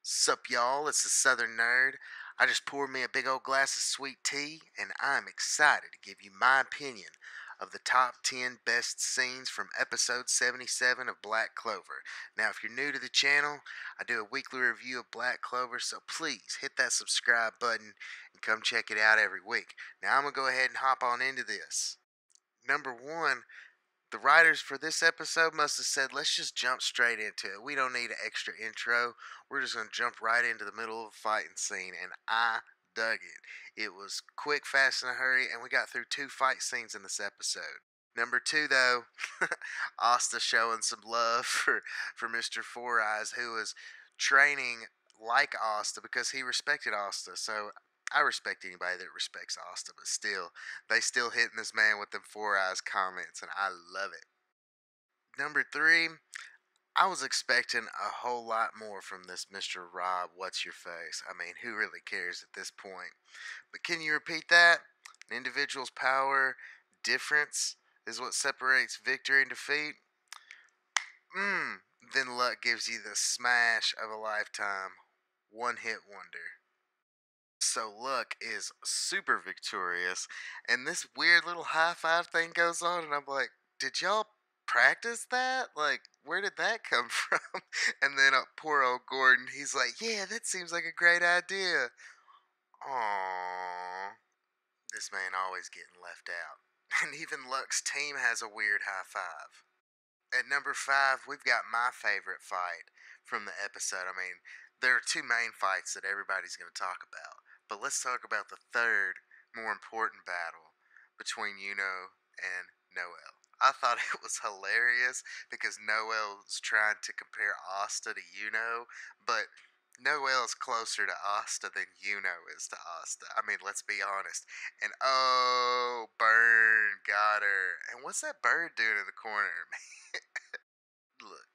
Sup, y'all? It's the Southern Nerd. I just poured me a big old glass of sweet tea, and I'm excited to give you my opinion of the top 10 best scenes from episode 77 of Black Clover. Now, if you're new to the channel, I do a weekly review of Black Clover, so please hit that subscribe button and come check it out every week. Now, I'm going to go ahead and hop on into this. Number one, the writers for this episode must have said, let's just jump straight into it. We don't need an extra intro. We're just going to jump right into the middle of a fighting scene. And I dug it. It was quick, fast, in a hurry, and we got through two fight scenes in this episode. Number two, though, Asta showing some love for Mr. Four Eyes, who was training like Asta because he respected Asta. So I respect anybody that respects Asta, but still, they still hitting this man with them Four Eyes comments, and I love it. Number three, I was expecting a whole lot more from this Mr. Rob What's Your Face. I mean, who really cares at this point? But can you repeat that? An individual's power difference is what separates victory and defeat? Then luck gives you the smash of a lifetime. One hit wonder. So Luck is super victorious, and this weird little high five thing goes on, and I'm like, did y'all practice that? Like, where did that come from? And then poor old Gordon, he's like, yeah, that seems like a great idea. Aww, this man always getting left out. And even Luck's team has a weird high five. At number five, we've got my favorite fight from the episode. I mean, there are two main fights that everybody's going to talk about. But let's talk about the third, more important battle between Yuno and Noel. I thought it was hilarious because Noel was trying to compare Asta to Yuno, but Noel's closer to Asta than Yuno is to Asta. I mean, let's be honest. And oh, burn, got her. And what's that bird doing in the corner? Look,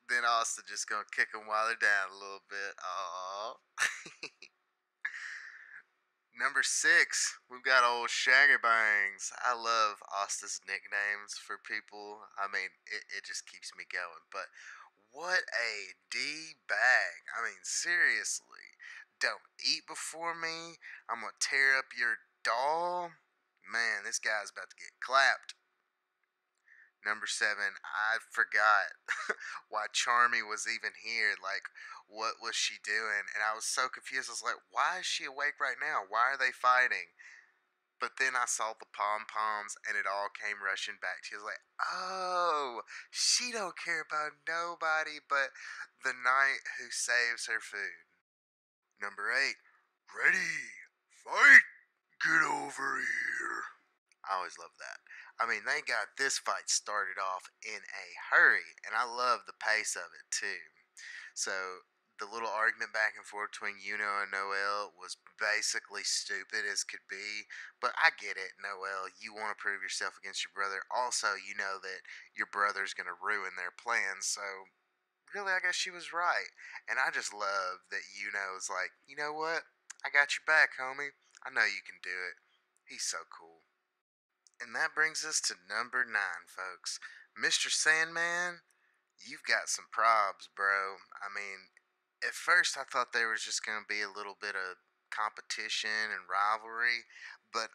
then Asta just gonna kick him while they're down a little bit. Aww. Number six, we've got old Shaggy Bangs. I love Asta's nicknames for people. I mean, it just keeps me going. But what a D bag. I mean, seriously. Don't eat before me. I'm gonna tear up your doll. Man, this guy's about to get clapped. Number seven, I forgot why Charmy was even here. Like, what was she doing? And I was so confused. I was like, why is she awake right now? Why are they fighting? But then I saw the pom poms and it all came rushing back. She was like, oh, she don't care about nobody but the knight who saves her food. Number eight, ready, fight, get over here. I always love that. I mean, they got this fight started off in a hurry, and I love the pace of it too. So the little argument back and forth between Yuno and Noel was basically stupid as could be, but I get it, Noel. You want to prove yourself against your brother. Also, you know that your brother's going to ruin their plans, so really, I guess she was right. And I just love that Yuno's like, you know what? I got your back, homie. I know you can do it. He's so cool. And that brings us to number nine, folks. Mr. Sandman, you've got some probs, bro. I mean, at first I thought there was just going to be a little bit of competition and rivalry, but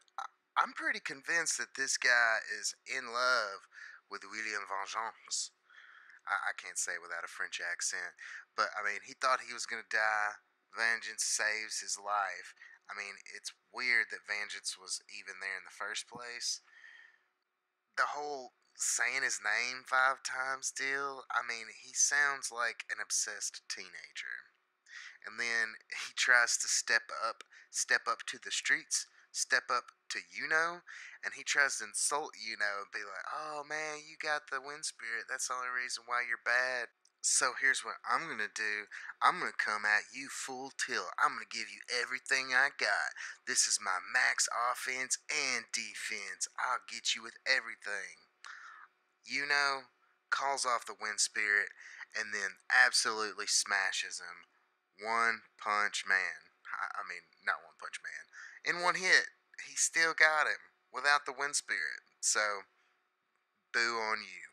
I'm pretty convinced that this guy is in love with William Vengeance. I can't say it without a French accent, but I mean, he thought he was going to die. Vengeance saves his life. I mean, it's weird that Vengeance was even there in the first place. The whole saying his name five times deal, I mean, he sounds like an obsessed teenager. And then he tries to step up to the streets, step up to Yuno, and he tries to insult Yuno and be like, oh man, you got the wind spirit. That's the only reason why you're bad. So here's what I'm going to do. I'm going to come at you full tilt. I'm going to give you everything I got. This is my max offense and defense. I'll get you with everything. Yuno calls off the wind spirit and then absolutely smashes him. One punch man. I mean, not one punch man. In one hit, he still got him without the wind spirit. So, boo on you.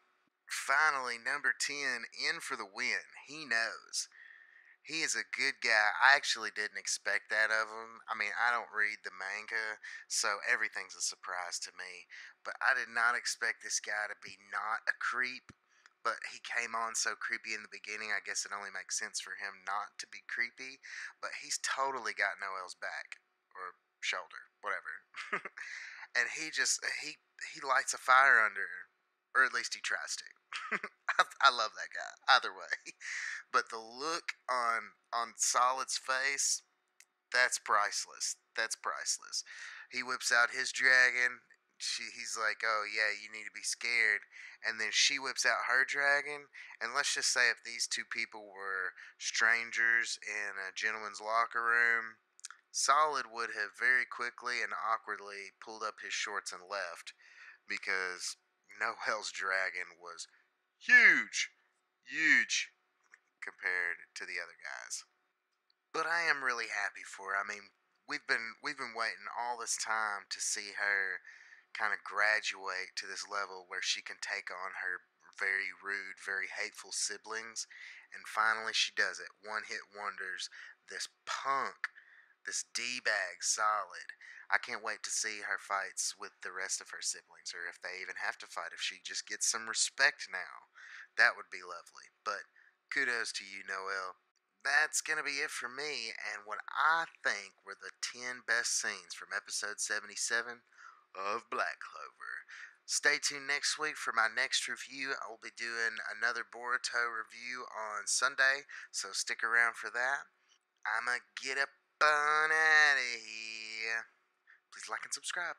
Finally, number 10, in for the win. He knows. He is a good guy. I actually didn't expect that of him. I mean, I don't read the manga, so everything's a surprise to me. But I did not expect this guy to be not a creep. But he came on so creepy in the beginning. I guess it only makes sense for him not to be creepy. But he's totally got Noel's back or shoulder, whatever. And he lights a fire under her, or at least he tries to. I love that guy. Either way. But the look on Solid's face, that's priceless. That's priceless. He whips out his dragon. He's like, "Oh yeah, you need to be scared." And then she whips out her dragon. And let's just say if these two people were strangers in a gentleman's locker room, Solid would have very quickly and awkwardly pulled up his shorts and left because Noel's dragon was huge, huge compared to the other guys. But I am really happy for her. I mean, we've been waiting all this time to see her kind of graduate to this level where she can take on her very rude, very hateful siblings, and finally she does it. One hit wonders. This punk, this D bag Solid. I can't wait to see her fights with the rest of her siblings, or if they even have to fight. If she just gets some respect now, that would be lovely. But kudos to you, Noel. That's going to be it for me and what I think were the 10 best scenes from episode 77 of Black Clover. Stay tuned next week for my next review. I will be doing another Boruto review on Sunday, so stick around for that. I'm going to get up on out of here. Please like and subscribe.